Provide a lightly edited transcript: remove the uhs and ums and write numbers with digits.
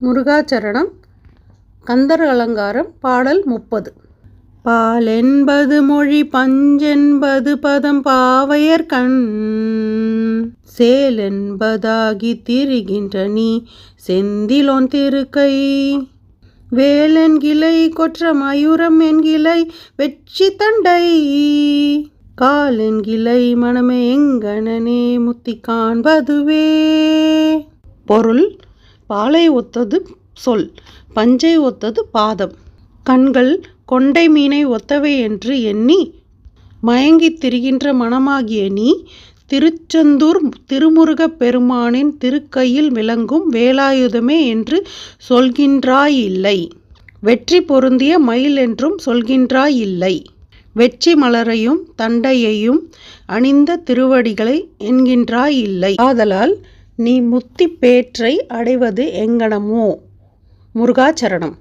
முருகாச்சரணம். கந்தர் அலங்காரம். பாடல் 30. பாலென்பது மொழி பஞ்சென்பது பதம் பாவையர்கண் சேலென்பதாகி திரிகின்ற நீ செந்திலோன் திருக்கை வேலென்கிளை கொற்ற மயூரம் என்கிளை வெற்றி தண்டை காலென்கிளை மனமே எங்கணனே முத்தி காண்பதுவே. பொருள்: பாலை ஒத்தது சொல், பஞ்சை ஒத்தது பாதம். கண்கள் கொண்டை மீனை ஒத்தவை என்று எண்ணி மயங்கித் திரிகின்ற மனமாகிய நீ திருச்செந்தூர் திருமுருகப் பெருமானின் திருக்கையில் விளங்கும் வேலாயுதமே என்று சொல்கின்றாயில்லை. வெற்றி பொருந்திய மயில் என்றும் சொல்கின்றாயில்லை. வெற்றி மலரையும் தண்டையையும் அணிந்த திருவடிகளை என்கின்றாயில்லை. ஆதலால் நீ முத்தி பேற்றை அடைவது எங்கனமோ. முருகாச்சரணம்.